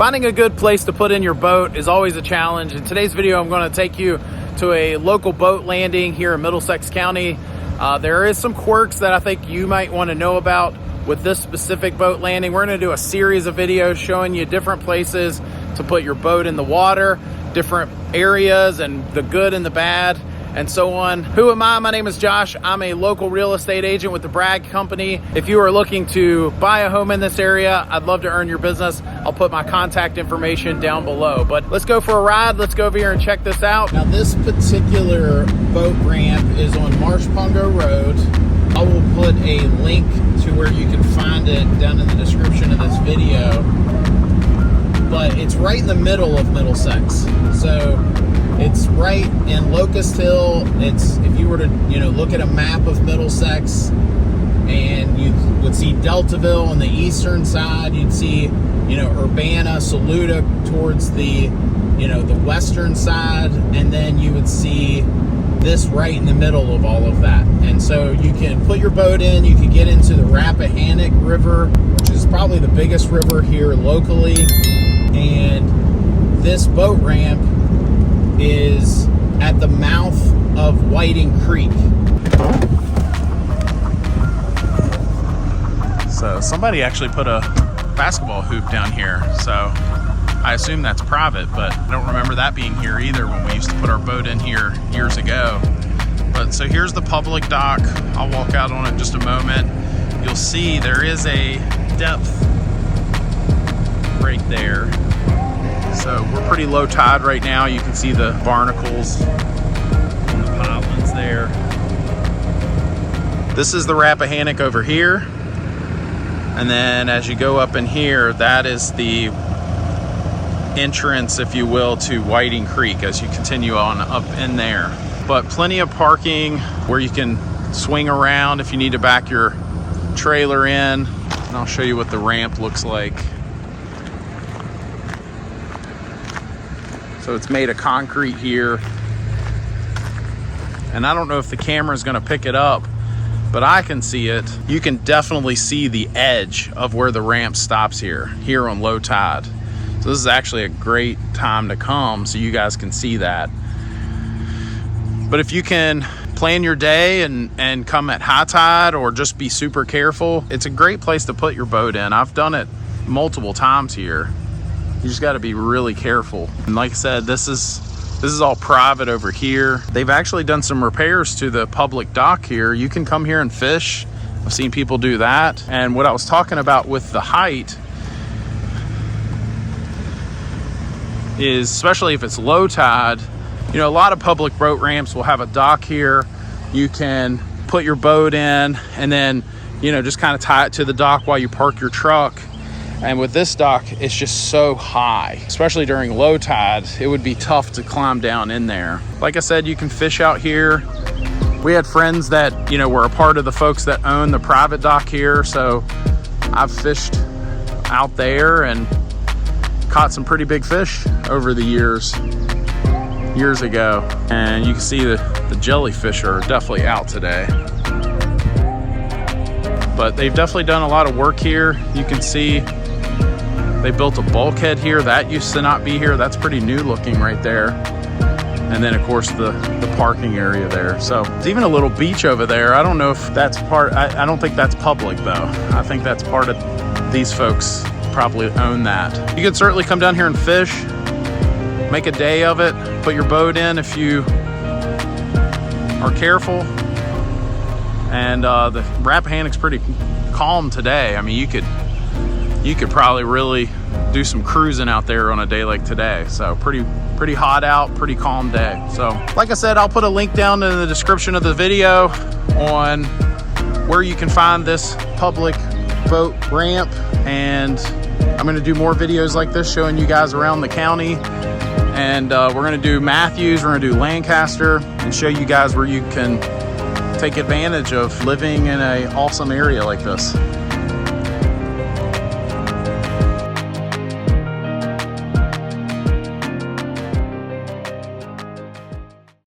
Finding a good place to put in your boat is always a challenge. In today's video, I'm going to take you to a local boat landing here in Middlesex County. There is some quirks that I think you might want to know about with this specific boat landing. We're going to do a series of videos showing you different places to put your boat in the water, different areas and the good and the bad, and so on. Who am I? My name is Josh. I'm a local real estate agent with the Bragg Company. If you are looking to buy a home in this area, I'd love to earn your business. I'll put my contact information down below. But let's go for a ride. Let's go over here and check this out. Now, this particular boat ramp is on Marsh Pongo Road. I will put a link to where you can find it down in the description of this video. But it's right in the middle of Middlesex. So it's right in Locust Hill. It's, if you were to, look at a map of Middlesex, and you would see Deltaville on the eastern side, you'd see, Urbanna, Saluda towards the, the western side, and then you would see this right in the middle of all of that. And so you can put your boat in, you can get into the Rappahannock River, which is probably the biggest river here locally. And this boat ramp is at the mouth of Whiting Creek. So somebody actually put a basketball hoop down here, so I assume that's private, but I don't remember that being here either when we used to put our boat in here years ago. But so here's the public dock. I'll walk out on it in just a moment. You'll see there is a depth right there. So we're pretty low tide right now. You can see the barnacles on the pilings there. This is the Rappahannock over here. And then as you go up in here, that is the entrance, if you will, to Whiting Creek as you continue on up in there. But plenty of parking where you can swing around if you need to back your trailer in. And I'll show you what the ramp looks like. So it's made of concrete here. And I don't know if the camera is going to pick it up, but I can see it. You can definitely see the edge of where the ramp stops here on low tide. So this is actually a great time to come so you guys can see that. But if you can plan your day and come at high tide or just be super careful, it's a great place to put your boat in. I've done it multiple times here. You just got to be really careful. And like I said, this is all private over here. They've actually done some repairs to the public dock here. You can come here and fish. I've seen people do that. And what I was talking about with the height is, especially if it's low tide, a lot of public boat ramps will have a dock here. You can put your boat in and then, just kind of tie it to the dock while you park your truck. And with this dock, it's just so high, especially during low tide, it would be tough to climb down in there. Like I said, you can fish out here. We had friends that, were a part of the folks that own the private dock here. So I've fished out there and caught some pretty big fish over the years ago. And you can see the jellyfish are definitely out today. But they've definitely done a lot of work here. You can see they built a bulkhead here. That used to not be here. That's pretty new looking right there. And then of course the parking area there. So there's even a little beach over there. I don't know if that's part, I don't think that's public though. I think that's part of these folks probably own that. You can certainly come down here and fish, make a day of it, put your boat in if you are careful. And the Rappahannock's pretty calm today. I mean, you could probably really do some cruising out there on a day like today. So pretty hot out, pretty calm day. So like I said, I'll put a link down in the description of the video on where you can find this public boat ramp. And I'm gonna do more videos like this showing you guys around the county. And we're gonna do Matthews, we're gonna do Lancaster, and show you guys where you can take advantage of living in an awesome area like this.